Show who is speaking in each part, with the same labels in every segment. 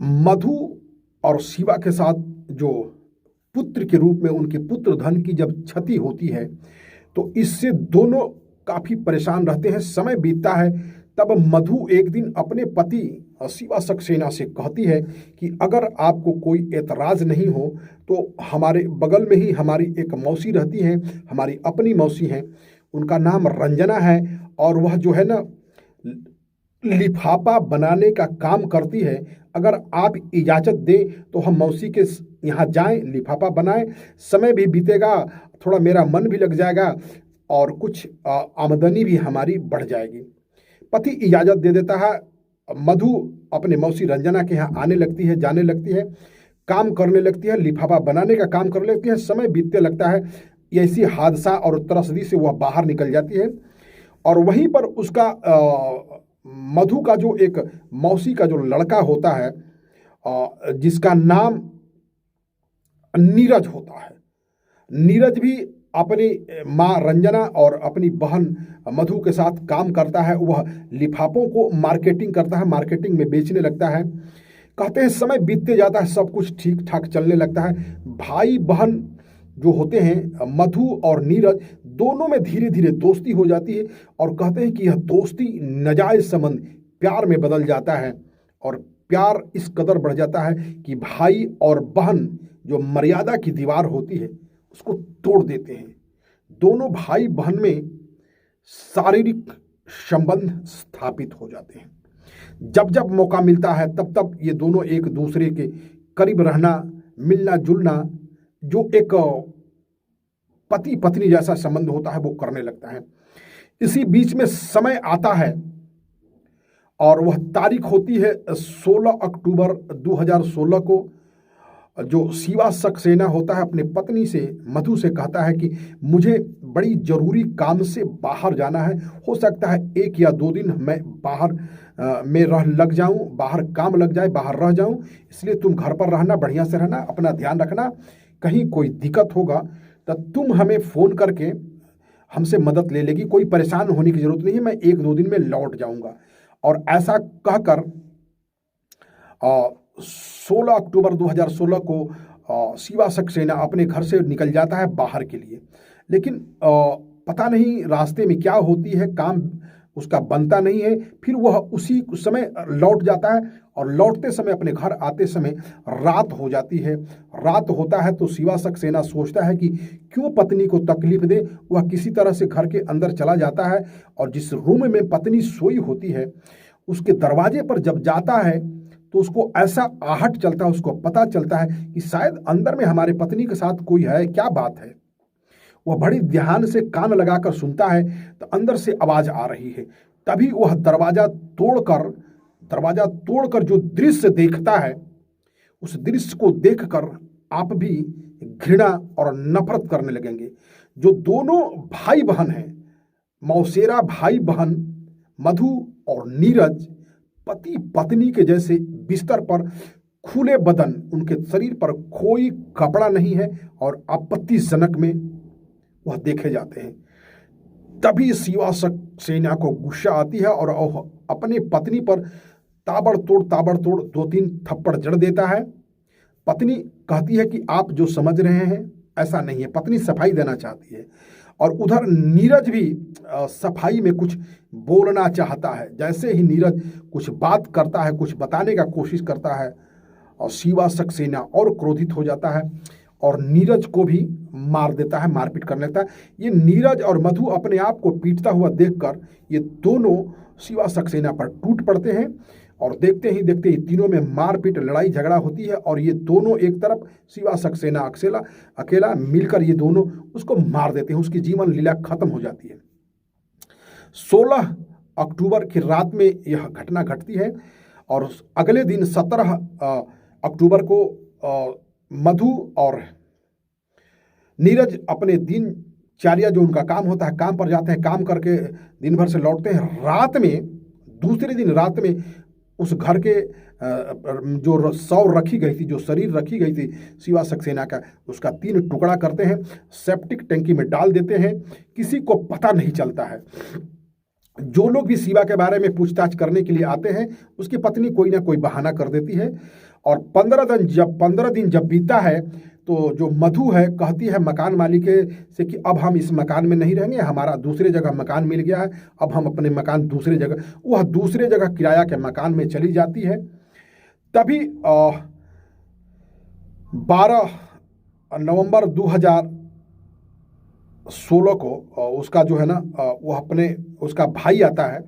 Speaker 1: मधु और शिवा के साथ जो पुत्र के रूप में उनके पुत्र धन की जब क्षति होती है तो इससे दोनों काफी परेशान रहते हैं। समय बीतता है, तब मधु एक दिन अपने पति शिवा सक्सेना से कहती है कि अगर आपको कोई एतराज नहीं हो तो हमारे बगल में ही हमारी एक मौसी रहती हैं, हमारी अपनी मौसी हैं, उनका नाम रंजना है और वह जो है ना लिफाफा बनाने का काम करती है। अगर आप इजाज़त दें तो हम मौसी के यहाँ जाएं, लिफाफा बनाएं, समय भी बीतेगा, थोड़ा मेरा मन भी लग जाएगा और कुछ आमदनी भी हमारी बढ़ जाएगी। पति इजाज़त दे देता है। मधु अपने मौसी रंजना के यहाँ आने लगती है, जाने लगती है, काम करने लगती है, लिफाफा बनाने का काम कर लेती है। समय बीतते लगता है, ऐसी हादसा और त्रसदी से वह बाहर निकल जाती है और वहीं पर उसका मधु का जो एक मौसी का जो लड़का होता है जिसका नाम नीरज होता है, नीरज भी अपनी माँ रंजना और अपनी बहन मधु के साथ काम करता है। वह लिफाफों को मार्केटिंग करता है, मार्केटिंग में बेचने लगता है। कहते हैं समय बीतते जाता है, सब कुछ ठीक ठाक चलने लगता है। भाई बहन जो होते हैं मधु और नीरज, दोनों में धीरे धीरे दोस्ती हो जाती है और कहते हैं कि यह दोस्ती नाजायज संबंध प्यार में बदल जाता है और प्यार इस कदर बढ़ जाता है कि भाई और बहन जो मर्यादा की दीवार होती है उसको तोड़ देते हैं। दोनों भाई बहन में शारीरिक संबंध स्थापित हो जाते हैं। जब जब मौका मिलता है तब तब ये दोनों एक दूसरे के करीब रहना, मिलना जुलना, जो एक पति पत्नी जैसा संबंध होता है वो करने लगता है। इसी बीच में समय आता है और वह तारीख होती है 16 अक्टूबर 2016 को। जो शिवा सक्सेना होता है अपने पत्नी से, मधु से कहता है कि मुझे बड़ी जरूरी काम से बाहर जाना है, हो सकता है 1 या 2 दिन मैं बाहर में लग जाऊं, बाहर काम लग जाए, बाहर रह जाऊं, इसलिए तुम घर पर रहना, बढ़िया से रहना, अपना ध्यान रखना, कहीं कोई दिक्कत होगा तो तुम हमें फ़ोन करके हमसे मदद ले लेगी, कोई परेशान होने की ज़रूरत नहीं है, मैं 1-2 दिन में लौट जाऊंगा। और ऐसा कहकर 16 अक्टूबर 2016 को शिवा सक्सेना अपने घर से निकल जाता है बाहर के लिए। लेकिन पता नहीं रास्ते में क्या होती है, काम उसका बनता नहीं है। फिर वह उसी समय लौट जाता है और लौटते समय अपने घर आते समय रात हो जाती है। रात होता है तो शिवा सक्सेना सोचता है कि क्यों पत्नी को तकलीफ दे। वह किसी तरह से घर के अंदर चला जाता है और जिस रूम में पत्नी सोई होती है उसके दरवाजे पर जब जाता है तो उसको ऐसा आहट चलता है, उसको पता चलता है कि शायद अंदर में हमारे पत्नी के साथ कोई है, क्या बात है। वह बड़ी ध्यान से कान लगाकर सुनता है तो अंदर से आवाज आ रही है। तभी वह दरवाजा तोड़कर जो दृश्य देखता है, उस दृश्य को देखकर आप भी घृणा और नफरत करने लगेंगे। जो दोनों भाई बहन हैं, मौसेरा भाई बहन मधु और नीरज, पति पत्नी के जैसे बिस्तर पर खुले बदन, उनके शरीर पर कोई कपड़ा नहीं है और आपत्तिजनक में वह देखे जाते हैं। तभी शिवा सक्सेना को गुस्सा आती है और अपनी पत्नी पर ताबड़तोड़ 2-3 थप्पड़ जड़ देता है। पत्नी कहती है कि आप जो समझ रहे हैं ऐसा नहीं है। पत्नी सफाई देना चाहती है और उधर नीरज भी सफाई में कुछ बोलना चाहता है। जैसे ही नीरज कुछ बात करता है, कुछ बताने का कोशिश करता है और शिवा सक्सेना और क्रोधित हो जाता है और नीरज को भी मार देता है, मारपीट कर लेता है। ये नीरज और मधु अपने आप को पीटता हुआ देखकर ये दोनों शिवा सक्सेना पर टूट पड़ते हैं और देखते ही देखते ही तीनों में मारपीट, लड़ाई झगड़ा होती है और ये दोनों एक तरफ, शिवा सक्सेना अकेला मिलकर ये दोनों उसको मार देते हैं। उसकी जीवन लीला खत्म हो जाती है। 16 अक्टूबर की रात में यह घटना घटती है और अगले दिन 17 अक्टूबर को मधु और नीरज अपने दिनचर्या जो उनका काम होता है, काम पर जाते हैं, काम करके दिन भर से लौटते हैं। रात में, दूसरे दिन रात में उस घर के जो शव रखी गई थी, जो शरीर रखी गई थी शिवा सक्सेना का, उसका 3 टुकड़ा करते हैं, सेप्टिक टैंकी में डाल देते हैं। किसी को पता नहीं चलता है। जो लोग भी शिवा के बारे में पूछताछ करने के लिए आते हैं, उसकी पत्नी कोई ना कोई बहाना कर देती है। और 15 दिन जब बीता है तो जो मधु है कहती है मकान मालिक से कि अब हम इस मकान में नहीं रहेंगे, हमारा दूसरे जगह मकान मिल गया है, अब हम अपने मकान दूसरे जगह, वह दूसरे जगह किराया के मकान में चली जाती है। तभी 12 नवंबर 2016 को उसका जो है ना वह अपने उसका भाई आता है,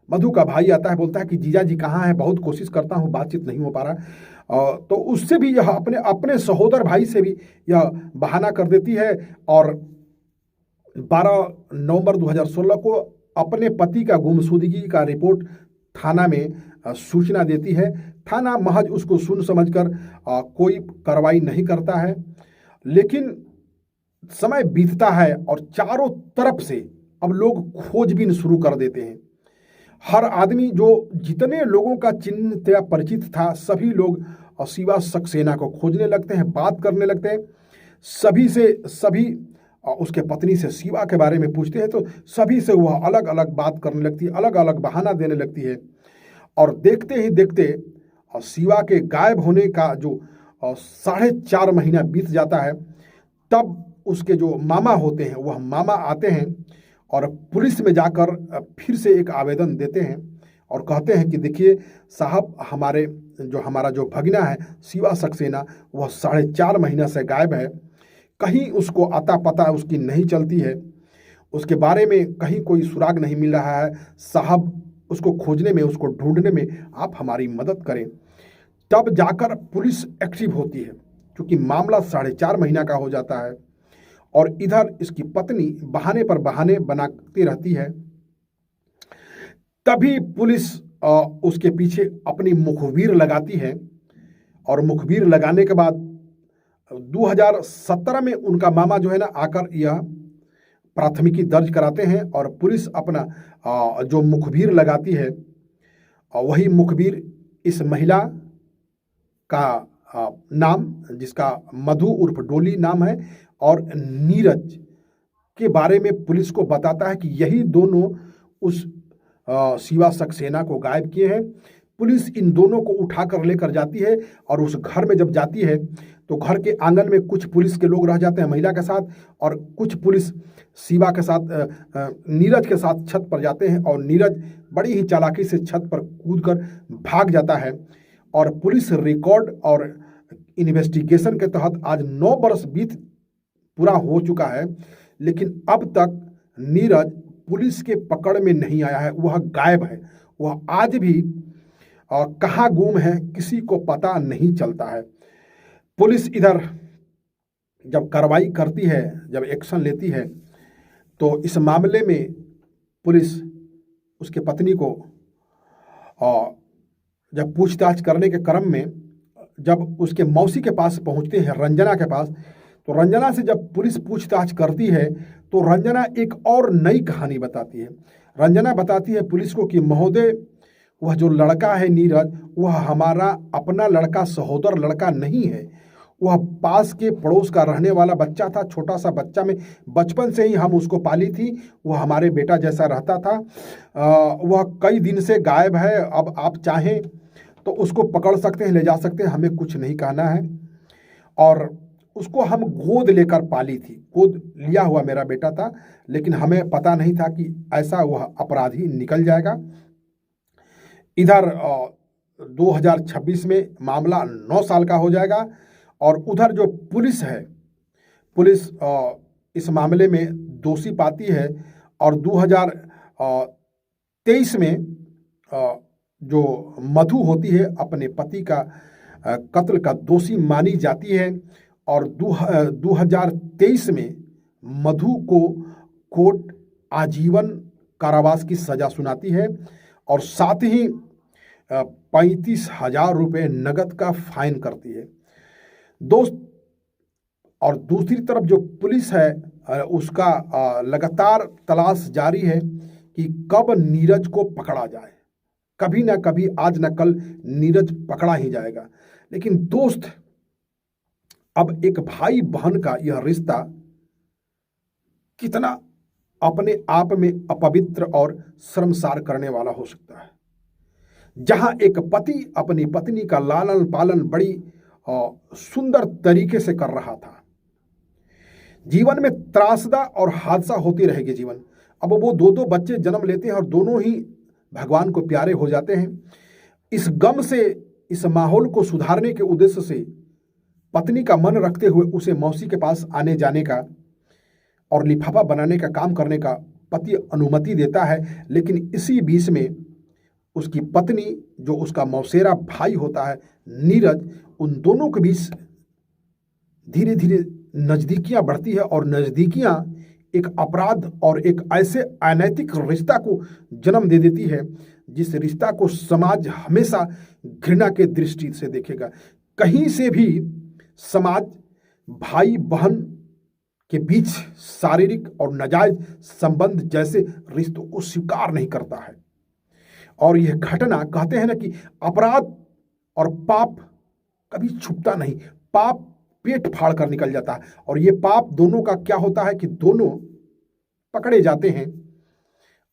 Speaker 1: मधु का भाई आता है, बोलता है कि जीजा जी कहाँ हैं, बहुत कोशिश करता हूँ, बातचीत नहीं हो पा रहा। तो उससे भी यह अपने अपने सहोदर भाई से भी यह बहाना कर देती है और 12 नवंबर 2016 को अपने पति का गुमशुदगी का रिपोर्ट थाना में सूचना देती है। थाना महज उसको सुन समझकर कोई कार्रवाई नहीं करता है। लेकिन समय बीतता है और चारों तरफ से अब लोग खोजबीन शुरू कर देते हैं। हर आदमी, जो जितने लोगों का चिन्ह या परिचित था, सभी लोग शिवा सक्सेना को खोजने लगते हैं, बात करने लगते हैं। सभी उसके पत्नी से शिवा के बारे में पूछते हैं तो सभी से वह अलग अलग बात करने लगती है, अलग अलग बहाना देने लगती है। और देखते ही देखते शिवा के गायब होने का जो 4.5 महीना बीत जाता है, तब उसके जो मामा होते हैं वह मामा आते हैं और पुलिस में जाकर फिर से एक आवेदन देते हैं और कहते हैं कि देखिए साहब, हमारा जो भगिना है शिवा सक्सेना, वह 4.5 महीना से गायब है, कहीं उसको अता पता उसकी नहीं चलती है, उसके बारे में कहीं कोई सुराग नहीं मिल रहा है साहब, उसको खोजने में, उसको ढूंढने में आप हमारी मदद करें। तब जाकर पुलिस एक्टिव होती है, क्योंकि मामला 4.5 महीना का हो जाता है और इधर इसकी पत्नी बहाने पर बहाने बनाती रहती है। तभी पुलिस उसके पीछे अपनी मुखबिर लगाती है और मुखबिर लगाने के बाद 2017 में उनका मामा जो है ना आकर यह प्राथमिकी दर्ज कराते हैं और पुलिस अपना जो मुखबिर लगाती है, वही मुखबिर इस महिला का नाम, जिसका मधु उर्फ डोली नाम है, और नीरज के बारे में पुलिस को बताता है कि यही दोनों उस शिवा सक्सेना को गायब किए हैं। पुलिस इन दोनों को उठाकर लेकर जाती है और उस घर में जब जाती है तो घर के आंगन में कुछ पुलिस के लोग रह जाते हैं महिला के साथ, और कुछ पुलिस शिवा के साथ नीरज के साथ छत पर जाते हैं और नीरज बड़ी ही चालाकी से छत पर कूदकर भाग जाता है। और पुलिस रिकॉर्ड और इन्वेस्टिगेशन के तहत आज 9 वर्ष पूरा हो चुका है, लेकिन अब तक नीरज पुलिस के पकड़ में नहीं आया है, वह गायब है। वह आज भी कहाँ गुम है किसी को पता नहीं चलता है। पुलिस इधर जब कार्रवाई करती है, जब एक्शन लेती है, तो इस मामले में पुलिस उसके पत्नी को जब पूछताछ करने के क्रम में जब उसके मौसी के पास पहुंचते हैं, रंजना के पास, तो रंजना से जब पुलिस पूछताछ करती है तो रंजना एक और नई कहानी बताती है। रंजना बताती है पुलिस को कि महोदय, वह जो लड़का है नीरज, वह हमारा अपना लड़का, सहोदर लड़का नहीं है, वह पास के पड़ोस का रहने वाला बच्चा था, छोटा सा बच्चा में बचपन से ही हम उसको पाली थी, वह हमारे बेटा जैसा रहता था। वह कई दिन से गायब है, अब आप चाहें तो उसको पकड़ सकते हैं, ले जा सकते हैं, हमें कुछ नहीं कहना है। और उसको हम गोद लेकर पाली थी, गोद लिया हुआ मेरा बेटा था, लेकिन हमें पता नहीं था कि ऐसा वह अपराधी निकल जाएगा। इधर 2026 में मामला 9 साल का हो जाएगा और उधर जो पुलिस है, पुलिस इस मामले में दोषी पाती है और 2023 में जो मधु होती है अपने पति का कत्ल का दोषी मानी जाती है और 2023 में मधु को कोर्ट आजीवन कारावास की सजा सुनाती है और साथ ही 35,000 रुपये नगद का फाइन करती है। दोस्त, और दूसरी तरफ जो पुलिस है उसका लगातार तलाश जारी है कि कब नीरज को पकड़ा जाए। कभी ना कभी, आज ना कल नीरज पकड़ा ही जाएगा। लेकिन दोस्त, अब एक भाई बहन का यह रिश्ता कितना अपने आप में अपवित्र और शर्मसार करने वाला हो सकता है। जहां एक पति अपनी पत्नी का लालन पालन बड़ी सुंदर तरीके से कर रहा था, जीवन में त्रासदा और हादसा होती रहेगी जीवन। अब वो दो बच्चे जन्म लेते हैं और दोनों ही भगवान को प्यारे हो जाते हैं। इस गम से, इस माहौल को सुधारने के उद्देश्य से पत्नी का मन रखते हुए उसे मौसी के पास आने जाने का और लिफाफा बनाने का काम करने का पति अनुमति देता है। लेकिन इसी बीच में उसकी पत्नी, जो उसका मौसेरा भाई होता है नीरज, उन दोनों के बीच धीरे धीरे नज़दीकियां बढ़ती है और नज़दीकियां एक अपराध और एक ऐसे अनैतिक रिश्ता को जन्म दे देती है जिस रिश्ता को समाज हमेशा घृणा के दृष्टि से देखेगा। कहीं से भी समाज भाई बहन के बीच शारीरिक और नाजायज संबंध जैसे रिश्तों को स्वीकार नहीं करता है। और यह घटना, कहते हैं ना कि अपराध और पाप कभी छुपता नहीं, पाप पेट फाड़ कर निकल जाता है। और ये पाप दोनों का क्या होता है कि दोनों पकड़े जाते हैं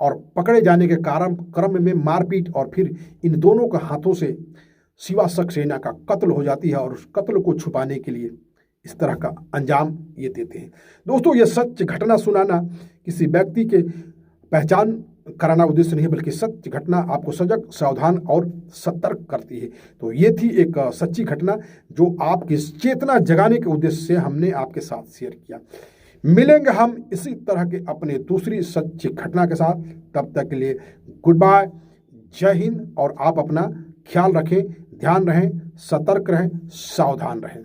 Speaker 1: और पकड़े जाने के क्रम में मारपीट और फिर इन दोनों के हाथों से शिवा सक्सेना का कत्ल हो जाती है और उस कत्ल को छुपाने के लिए इस तरह का अंजाम ये देते हैं। दोस्तों, ये सत्य घटना सुनाना किसी व्यक्ति के पहचान कराना उद्देश्य नहीं है, बल्कि सत्य घटना आपको सजग, सावधान और सतर्क करती है। तो ये थी एक सच्ची घटना जो आपकी चेतना जगाने के उद्देश्य से हमने आपके साथ शेयर किया। मिलेंगे हम इसी तरह के अपने दूसरी सच्ची घटना के साथ। तब तक के लिए गुड बाय, जय हिंद। और आप अपना ख्याल रखें, ध्यान रहें, सतर्क रहें, सावधान रहें।